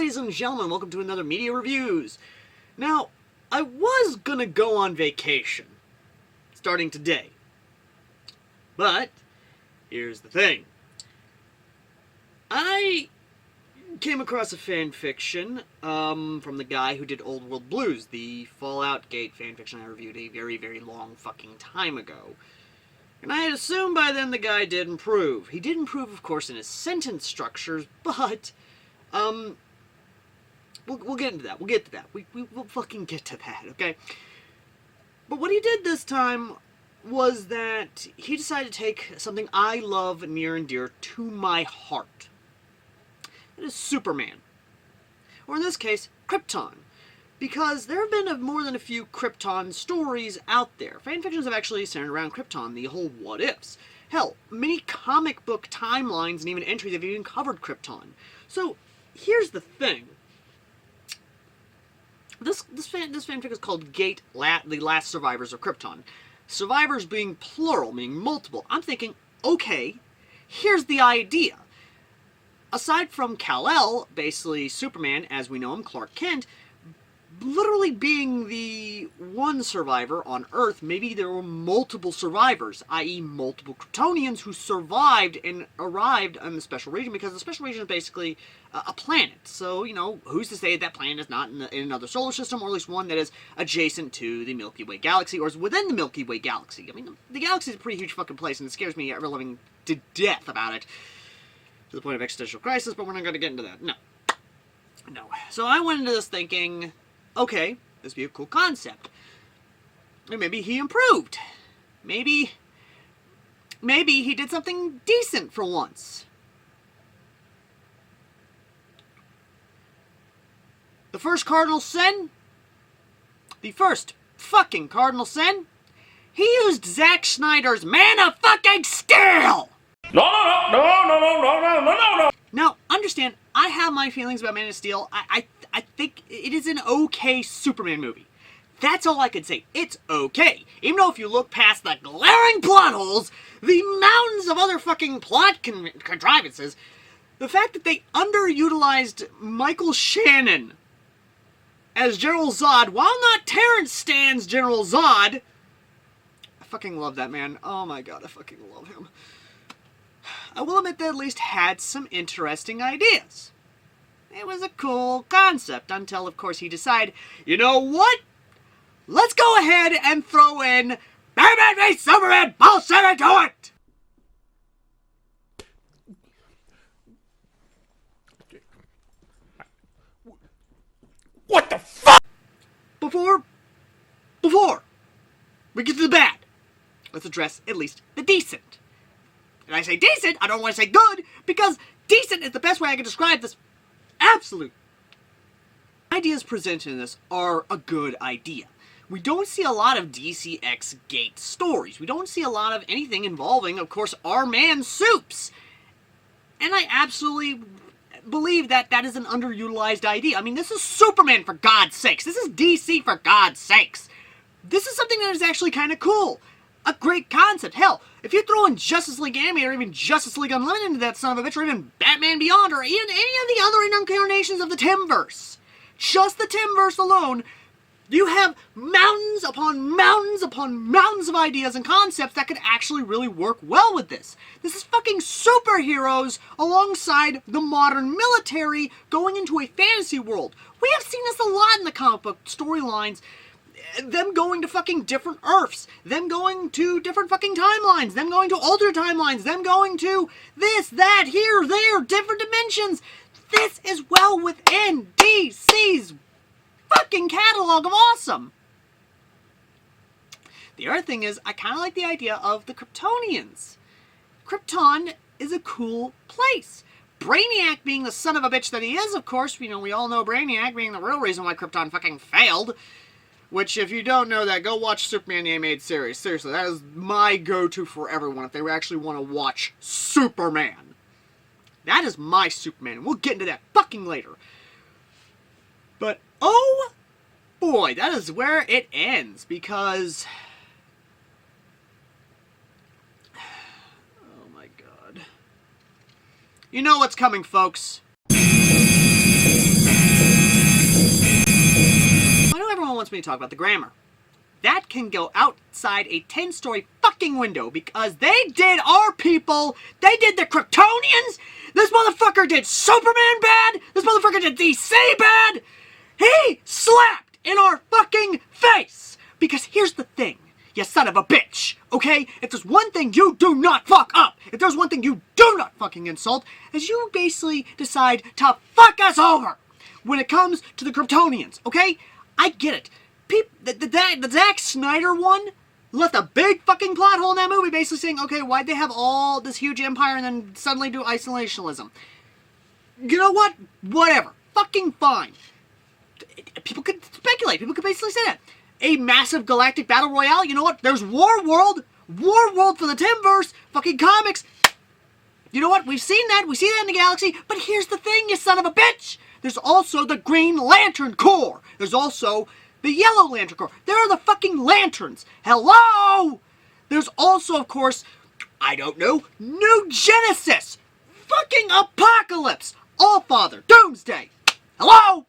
ladies and gentlemen, welcome to another Media Reviews. Now, I was gonna go on vacation, starting today. But, here's the thing. I came across a fanfiction from the guy who did Old World Blues, the Fallout Gate fanfiction I reviewed a very, very long fucking time ago. And I had assumed by then the guy did improve. He did improve, of course, in his sentence structures, but, we'll get into that. We'll get to that. We'll fucking get to that, okay? But what he did this time was that he decided to take something I love near and dear to my heart. It is Superman. Or in this case, Krypton. Because there have been more than a few Krypton stories out there. Fanfictions have actually centered around Krypton, the whole what-ifs. Hell, many comic book timelines and even entries have even covered Krypton. So, here's the thing. This fanfic is called Gate, the Last Survivors of Krypton. Survivors being plural, meaning multiple. I'm thinking, okay, here's the idea. Aside from Kal-El, basically Superman, as we know him, Clark Kent, literally being the one survivor on Earth, maybe there were multiple survivors, i.e. multiple Kryptonians who survived and arrived on the special region, because the special region is basically a planet. So, you know, who's to say that planet is not in another solar system, or at least one that is adjacent to the Milky Way galaxy, or is within the Milky Way galaxy. I mean, the galaxy is a pretty huge fucking place, and it scares me ever living to death about it, to the point of existential crisis, but we're not going to get into that. No. So I went into this thinking, okay, this would be a cool concept. And maybe he improved. Maybe he did something decent for once. The first cardinal sin? The first fucking cardinal sin? He used Zack Snyder's Man of fucking Steel! No. Now, understand, I have my feelings about Man of Steel. I think it is an okay Superman movie. That's all I can say. It's okay. Even though if you look past the glaring plot holes, the mountains of other fucking plot contrivances, the fact that they underutilized Michael Shannon as General Zod, while not Terrence Stan's General Zod, I fucking love that man. Oh my god, I fucking love him. I will admit that at least had some interesting ideas. It was a cool concept until, of course, he decided, you know what? Let's go ahead and throw in Batman v Superman bullshit into it! What the fuck? Before we get to the bad, let's address at least the decent. And I say decent, I don't want to say good, because decent is the best way I can describe this. Absolute. Ideas presented in this are a good idea. We don't see a lot of DCX Gate stories. We don't see a lot of anything involving, of course, our man Supes. And I absolutely believe that that is an underutilized idea. I mean, this is Superman, for God's sakes. This is DC, for God's sakes. This is something that is actually kind of cool. A great concept. Hell, if you throw in Justice League Animated or even Justice League Unlimited into that son of a bitch, or even Batman Beyond, or even any of the other incarnations of the Timverse, just the Timverse alone, you have mountains upon mountains upon mountains of ideas and concepts that could actually really work well with this. This is fucking superheroes alongside the modern military going into a fantasy world. We have seen this a lot in the comic book storylines. Them going to fucking different Earths, them going to different fucking timelines, them going to alternate timelines, them going to this, that, here, there, different dimensions. This is well within DC's fucking catalog of awesome. The other thing is, I kind of like the idea of the Kryptonians. Krypton is a cool place. Brainiac being the son of a bitch that he is, of course, you know, we all know Brainiac being the real reason why Krypton fucking failed. Which, if you don't know that, go watch Superman the Animated Series. Seriously, that is my go-to for everyone if they actually want to watch Superman. That is my Superman, and we'll get into that fucking later. But, oh boy, that is where it ends, because... oh my god. You know what's coming, folks. wants me to talk about the grammar. That can go outside a 10-story fucking window because they did our people. They did the Kryptonians. This motherfucker did Superman bad. This motherfucker did DC bad. He slapped in our fucking face. Because here's the thing, you son of a bitch, okay? If there's one thing you do not fuck up, if there's one thing you do not fucking insult, is you basically decide to fuck us over when it comes to the Kryptonians, okay? I get it. The Zack Snyder one left a big fucking plot hole in that movie, basically saying, okay, why'd they have all this huge empire and then suddenly do isolationism? You know what? Whatever. Fucking fine. People could speculate. People could basically say that. A massive galactic battle royale, you know what? There's War World for the Timverse, fucking comics. You know what? We've seen that. We see that in the galaxy. But here's the thing, you son of a bitch. There's also the Green Lantern Corps. There's also the Yellow Lantern Corps. There are the fucking lanterns. Hello! There's also, of course, I don't know, New Genesis. Fucking Apocalypse. Allfather. Doomsday. Hello?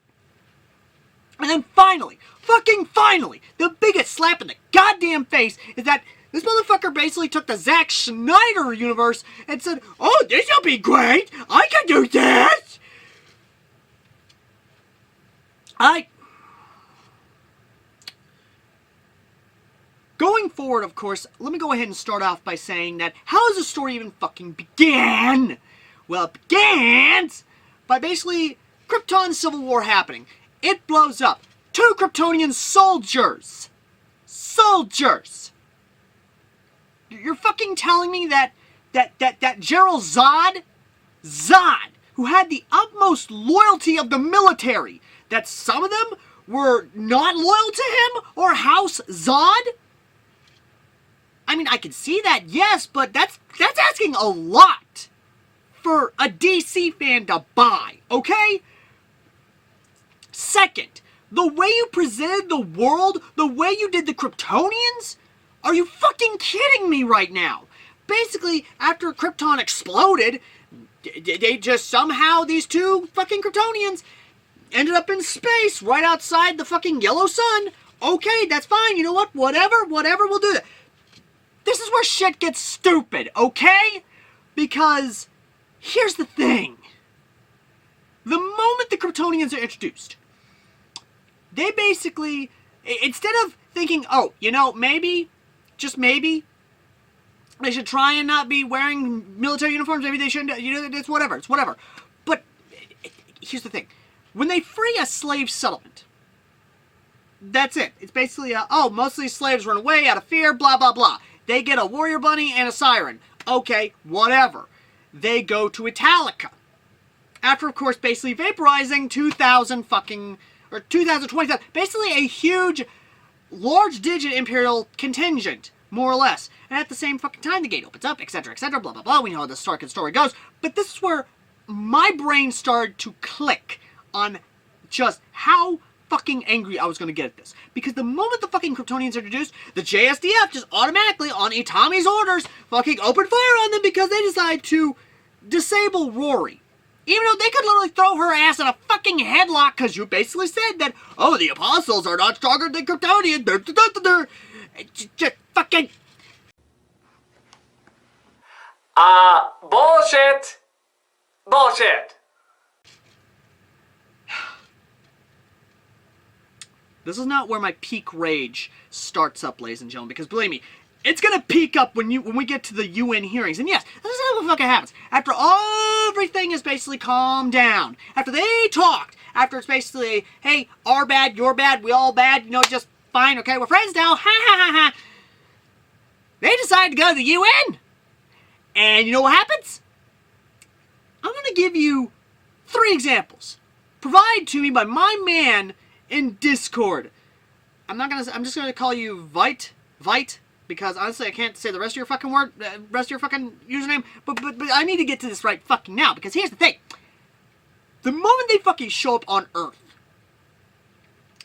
And then finally, fucking finally, the biggest slap in the goddamn face is that this motherfucker basically took the Zack Snyder universe and said, oh, this'll be great. I can do this. Going forward, of course, let me go ahead and start off by saying that how does the story even fucking begin? Well, it begins by basically Krypton Civil War happening. It blows up. 2 Kryptonian soldiers. Soldiers. You're fucking telling me that General Zod, who had the utmost loyalty of the military, that some of them were not loyal to him or House Zod? I mean, I can see that, yes, but that's asking a lot for a DC fan to buy, okay? Second, the way you presented the world, the way you did the Kryptonians, are you fucking kidding me right now? Basically, after Krypton exploded, they just somehow, these 2 fucking Kryptonians ended up in space right outside the fucking yellow sun. Okay, that's fine. You know what? Whatever, we'll do that. This is where shit gets stupid, okay? Because here's the thing. The moment the Kryptonians are introduced, they basically, instead of thinking, oh, you know, maybe, just maybe, they should try and not be wearing military uniforms, maybe they shouldn't, you know, it's whatever. But here's the thing. When they free a slave settlement, that's it. It's basically, oh, most of these slaves run away out of fear, blah, blah, blah. They get a warrior bunny and a siren. Okay, whatever. They go to Italica. After, of course, basically vaporizing 2,000 fucking, or 2,000, 20,000, basically a huge, large-digit Imperial contingent, more or less. And at the same fucking time, the gate opens up, etc., blah, blah, blah. We know how the story goes. But this is where my brain started to click on just how fucking angry I was going to get at this. Because the moment the fucking Kryptonians are introduced, the JSDF just automatically, on Itami's orders, fucking opened fire on them because they decide to disable Rory. Even though they could literally throw her ass in a fucking headlock because you basically said that, oh, the Apostles are not stronger than Kryptonians. Just fucking... Bullshit! Bullshit! This is not where my peak rage starts up, ladies and gentlemen, because believe me, it's gonna peak up when we get to the UN hearings. And yes, this is what fucking happens. After everything is basically calmed down, after they talked, after it's basically, hey, our bad, your bad, we all bad, you know, just fine, okay, we're friends now, ha ha ha ha. They decide to go to the UN. And you know what happens? I'm gonna give you 3 examples provided to me by my man in Discord. I'm just gonna call you Vite, because honestly I can't say the rest of your fucking username, but I need to get to this right fucking now, because here's the thing. The moment they fucking show up on Earth,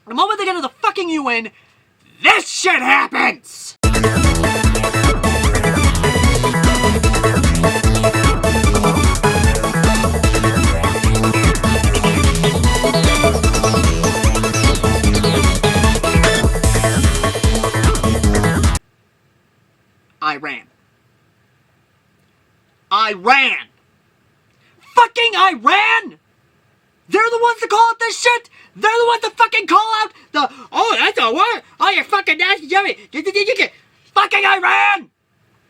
the moment they get to the fucking UN, this shit happens! Iran. Fucking Iran! They're the ones that call out this shit! They're the ones that fucking call out oh, that's a war! Oh, you're fucking nasty, Jimmy! Fucking Iran!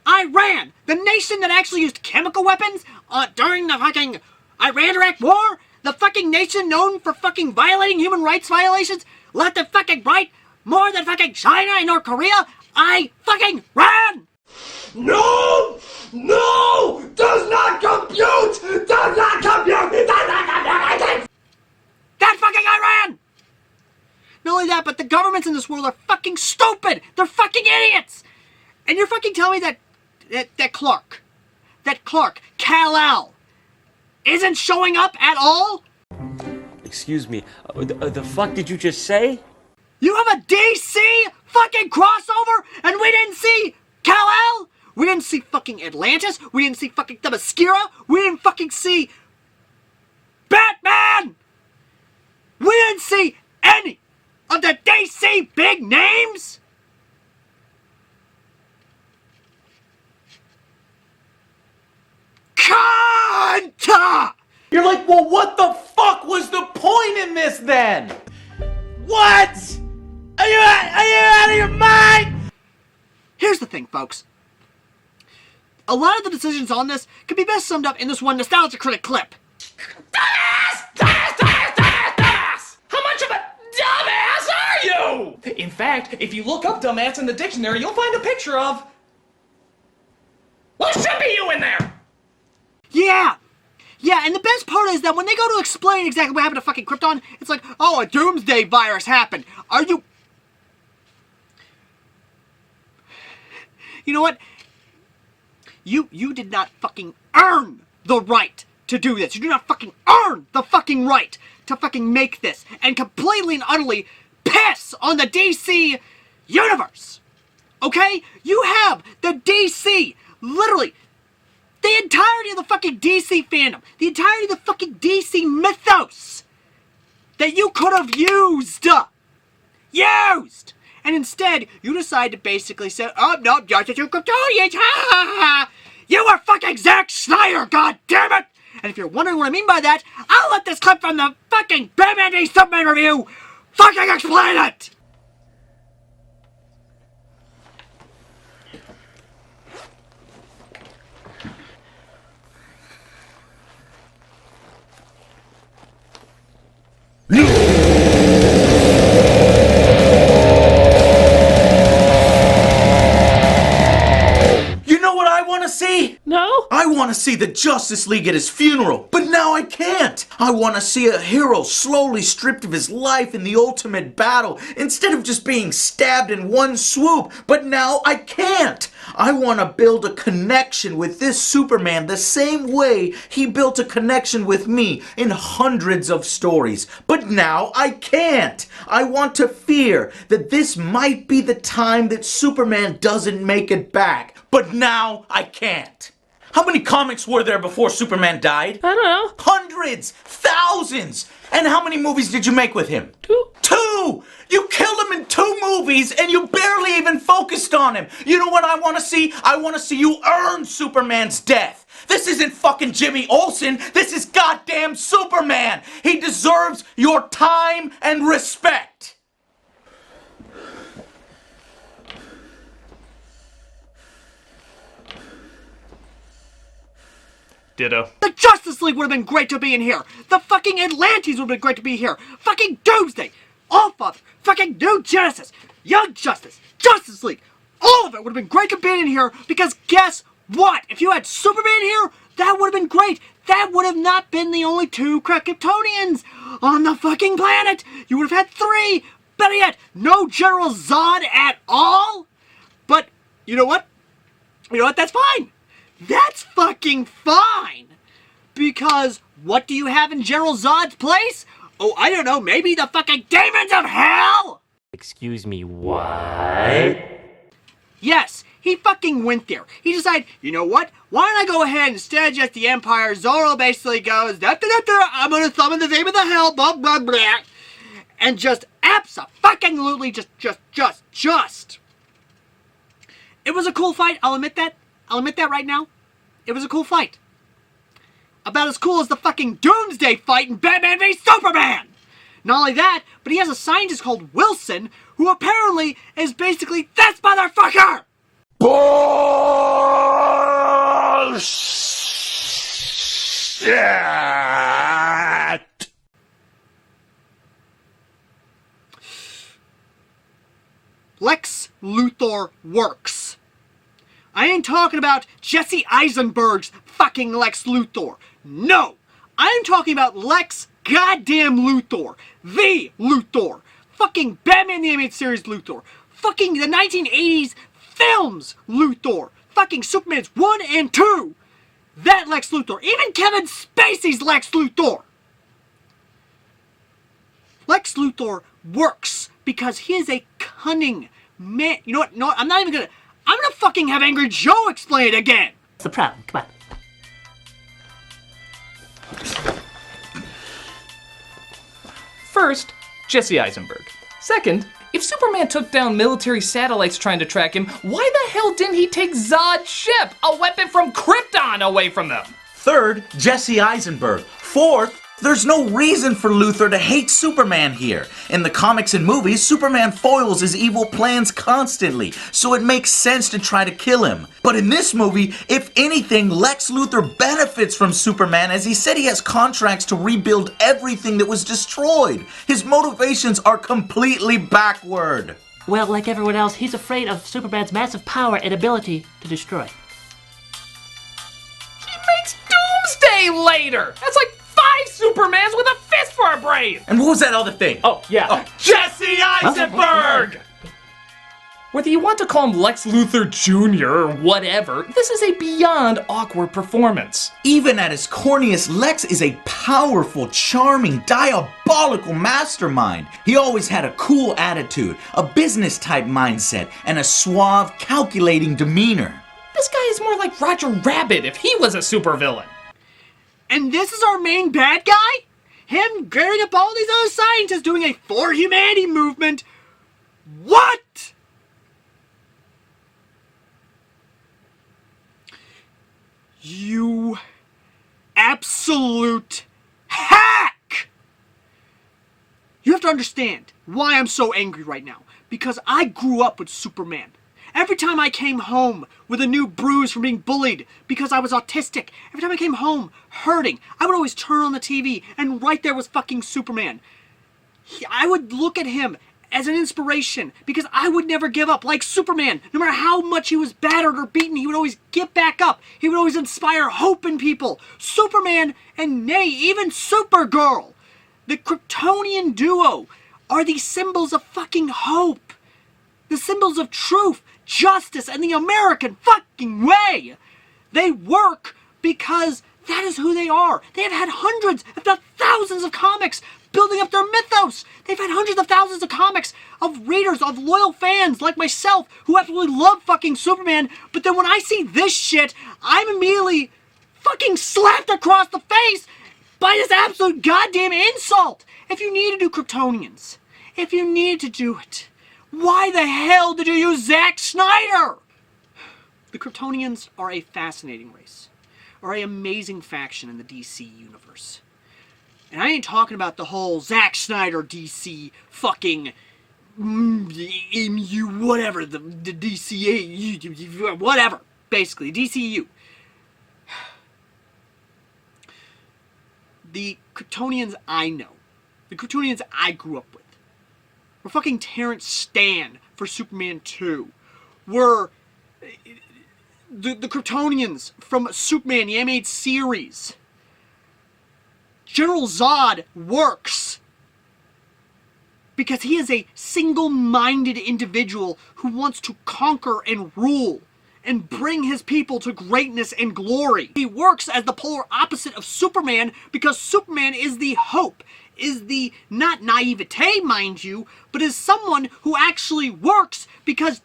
Iran! The nation that actually used chemical weapons during the fucking Iran-Iraq war? The fucking nation known for fucking violating human rights violations? Left and fucking right? More than fucking China and North Korea? I fucking ran! No! No! Does not compute! Does not compute! It does not compute! That fucking Iran! Not only that, but the governments in this world are fucking stupid! They're fucking idiots! And you're fucking telling me that Clark, Kal-El, isn't showing up at all? Excuse me, the fuck did you just say? You have a DC fucking crossover and we didn't see Kal-El? We didn't see fucking Atlantis? We didn't see fucking Themyscira? We didn't fucking see Batman! We didn't see any of the DC big names? Cunt! You're like, well, what the fuck was the point in this then? What? Are you out of your mind? Here's the thing, folks. A lot of the decisions on this could be best summed up in this one Nostalgia Critic clip. Dumbass! How much of a dumbass are you? In fact, if you look up dumbass in the dictionary, you'll find a picture of... well, it should be you in there! Yeah! Yeah, and the best part is that when they go to explain exactly what happened to fucking Krypton, it's like, oh, a doomsday virus happened. Are you... You know what? You did not fucking earn the right to do this. You do not fucking earn the fucking right to fucking make this and completely and utterly piss on the DC universe. Okay? You have the DC, literally, the entirety of the fucking DC fandom, the entirety of the fucking DC mythos that you could have used. And instead, you decide to basically say, oh, no, Justice you Kryptonians, ha ha ha! You were fucking Zack Snyder, goddammit! And if you're wondering what I mean by that, I'll let this clip from the fucking Batman v Superman review fucking explain it! No? I want to see the Justice League at his funeral, but now I can't. I want to see a hero slowly stripped of his life in the ultimate battle instead of just being stabbed in one swoop, but now I can't. I want to build a connection with this Superman the same way he built a connection with me in hundreds of stories, but now I can't. I want to fear that this might be the time that Superman doesn't make it back, but now I can't. How many comics were there before Superman died? I don't know. Hundreds! Thousands! And how many movies did you make with him? 2. 2! You killed him in 2 movies and you barely even focused on him. You know what I want to see? I want to see you earn Superman's death. This isn't fucking Jimmy Olsen. This is goddamn Superman. He deserves your time and respect. Ditto. The Justice League would have been great to be in here. The fucking Atlantes would have been great to be here. Fucking Doomsday, Allfather, fucking New Genesis, Young Justice, Justice League. All of it would have been great to be in here because guess what? If you had Superman here, that would have been great. That would have not been the only 2 Kryptonians on the fucking planet. You would have had 3. Better yet, no General Zod at all. But you know what? You know what? That's fine. That's fucking fine! Because what do you have in General Zod's place? Oh, I don't know, maybe the fucking demons of hell? Excuse me, what? Yes, he fucking went there. He decided, you know what? Why don't I go ahead instead of just the Empire? Zorro basically goes, da, da, da, da, I'm gonna summon the demon of the hell, blah, blah, blah. And just abso-fucking-lutely just. It was a cool fight, I'll admit that. I'll admit that right now. It was a cool fight. about as cool as the fucking Doomsday fight in Batman v Superman! Not only that, but he has a scientist called Wilson, who apparently is basically this motherfucker! Bullshit! Lex Luthor works. I ain't talking about Jesse Eisenberg's fucking Lex Luthor. No! I'm talking about Lex goddamn Luthor. The Luthor. Fucking Batman the Animated Series Luthor. Fucking the 1980s films Luthor. Fucking Superman's 1 and 2. That Lex Luthor. Even Kevin Spacey's Lex Luthor. Lex Luthor works because he is a cunning man. You know what? No, I'm gonna fucking have Angry Joe explain it again. What's the problem? Come on. First, Jesse Eisenberg. Second, if Superman took down military satellites trying to track him, why the hell didn't he take Zod's ship, a weapon from Krypton, away from them? Third, Jesse Eisenberg. Fourth, there's no reason for Luthor to hate Superman here. In the comics and movies, Superman foils his evil plans constantly, so it makes sense to try to kill him. But in this movie, if anything, Lex Luthor benefits from Superman, as he said he has contracts to rebuild everything that was destroyed. His motivations are completely backward. Well, like everyone else, he's afraid of Superman's massive power and ability to destroy. He makes Doomsday later! That's like 5 Supermans with a fist for a brain! And what was that other thing? Oh, yeah. Jesse Eisenberg! Whether you want to call him Lex Luthor Jr. or whatever, this is a beyond awkward performance. Even at his corniest, Lex is a powerful, charming, diabolical mastermind. He always had a cool attitude, a business-type mindset, and a suave, calculating demeanor. This guy is more like Roger Rabbit if he was a supervillain. And this is our main bad guy? Him gearing up all these other scientists doing a For Humanity movement? What? You absolute hack! You have to understand why I'm so angry right now. Because I grew up with Superman. Every time I came home with a new bruise from being bullied because I was autistic, every time I came home hurting, I would always turn on the TV and right there was fucking Superman. I would look at him as an inspiration because I would never give up. Like Superman, no matter how much he was battered or beaten, he would always get back up. He would always inspire hope in people. Superman and nay, even Supergirl, the Kryptonian duo, are the symbols of fucking hope. The symbols of truth, justice, and the American fucking way. They work because that is who they are. They have had hundreds, if not thousands of comics building up their mythos. They've had hundreds of thousands of comics of readers, of loyal fans like myself who absolutely love fucking Superman. But then when I see this shit, I'm immediately fucking slapped across the face by this absolute goddamn insult. If you need to do Kryptonians, if you need to do it, why the hell did you use Zack Snyder? The Kryptonians are a fascinating race, are an amazing faction in the DC universe. And I ain't talking about the whole Zack Snyder DC fucking MU whatever, the DCA, whatever, basically, DCU. The Kryptonians I know, the Kryptonians I grew up with, were fucking Terrence Stan for Superman 2. Were the Kryptonians from Superman, the animated series. General Zod works because he is a single-minded individual who wants to conquer and rule and bring his people to greatness and glory. He works as the polar opposite of Superman because Superman is the hope, is the, not naivete, mind you, but is someone who actually works because,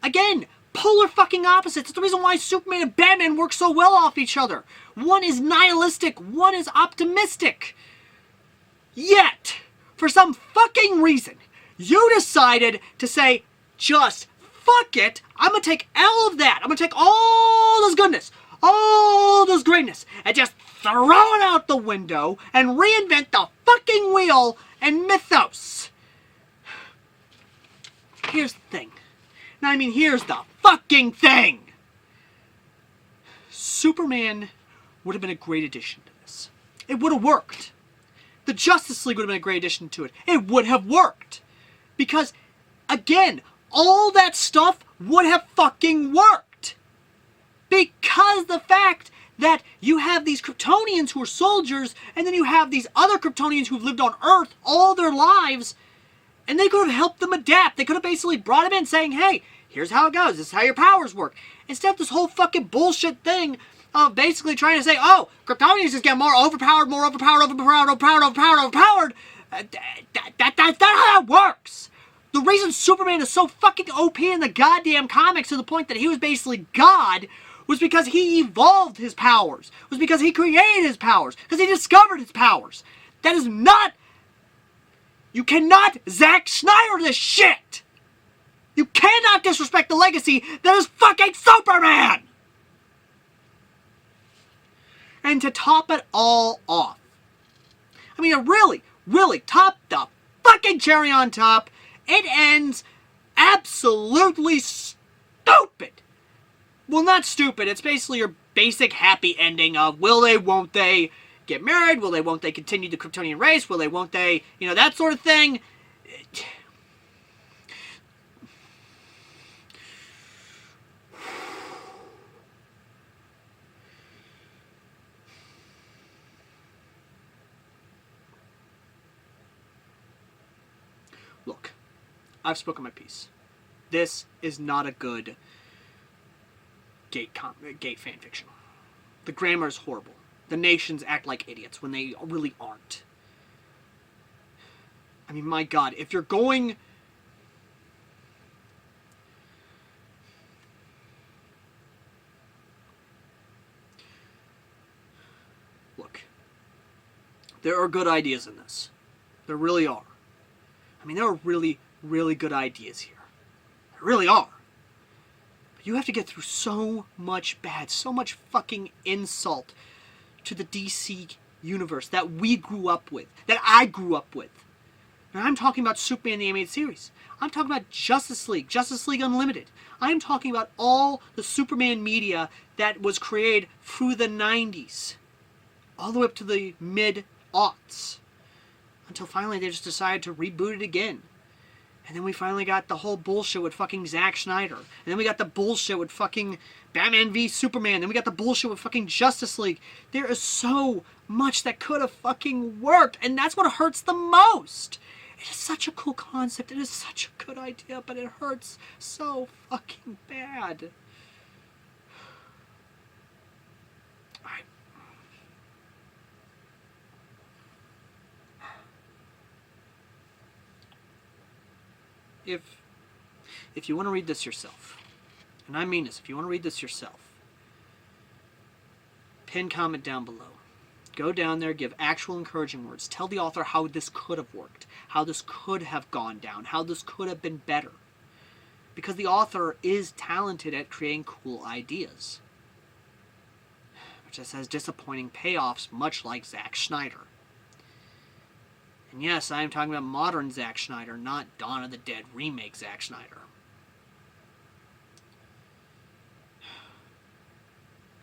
again, polar fucking opposites. It's the reason why Superman and Batman work so well off each other. One is nihilistic, one is optimistic. Yet, for some fucking reason, you decided to say, just fuck it, I'm gonna take all of that. I'm gonna take all this goodness, all this greatness and just throw it out the window and reinvent the fucking wheel and mythos. Here's the thing. And I mean, here's the fucking thing. Superman would have been a great addition to this. It would have worked. The Justice League would have been a great addition to it. It would have worked. Because, again, all that stuff would have fucking worked. Because the fact that you have these Kryptonians who are soldiers, and then you have these other Kryptonians who've lived on Earth all their lives, and they could have helped them adapt. They could have basically brought them in saying, hey, here's how it goes. This is how your powers work. Instead of this whole fucking bullshit thing of basically trying to say, oh, Kryptonians just get more overpowered. That's not how that works. The reason Superman is so fucking OP in the goddamn comics to the point that he was basically God was because he evolved his powers. Was because he created his powers. Because he discovered his powers. That is not... You cannot Zack Snyder this shit! You cannot disrespect the legacy that is fucking Superman! And to top it all off, I mean, really top the fucking cherry on top, it ends absolutely stupid. Well, not stupid. It's basically your basic happy ending of will they, won't they get married? Will they, won't they continue the Kryptonian race? Will they, won't they, you know, that sort of thing. Look, I've spoken my piece. This is not a good Gate fanfiction. The grammar is horrible. The nations act like idiots when they really aren't. I mean, my God, if you're going... Look, there are good ideas in this. There really are. I mean, there are really, really good ideas here. There really are. But you have to get through so much bad, so much fucking insult to the DC universe that we grew up with, that I grew up with. And I'm talking about Superman the Animated Series. I'm talking about Justice League Unlimited. I'm talking about all the Superman media that was created through the 90s, all the way up to the mid-aughts. Until finally they just decided to reboot it again. And then we finally got the whole bullshit with fucking Zack Snyder. And then we got the bullshit with fucking Batman v Superman. Then we got the bullshit with fucking Justice League. There is so much that could have fucking worked. And that's what hurts the most. It is such a cool concept. It is such a good idea. But it hurts so fucking bad. If you want to read this yourself, and I mean this, if you want to read this yourself, pin comment down below. Go down there, give actual encouraging words. Tell the author how this could have worked, how this could have gone down, how this could have been better. Because the author is talented at creating cool ideas. Which just has disappointing payoffs, much like Zack Snyder. And yes, I am talking about modern Zack Snyder, not Dawn of the Dead remake Zack Snyder.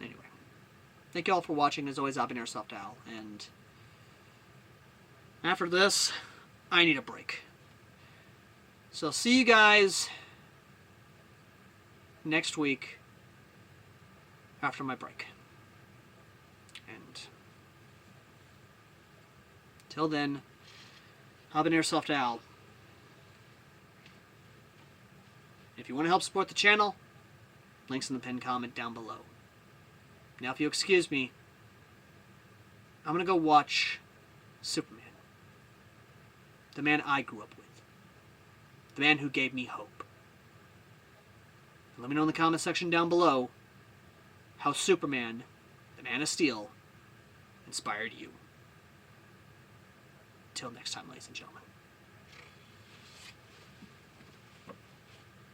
Anyway, thank you all for watching. As always, I've been Airsoft Al, and after this, I need a break. So see you guys next week after my break. And till then, I've been Airsoft Al. If you want to help support the channel, links in the pinned comment down below. Now, if you excuse me, I'm going to go watch Superman. The man I grew up with. The man who gave me hope. And let me know in the comment section down below how Superman, the Man of Steel, inspired you. Till next time, ladies and gentlemen.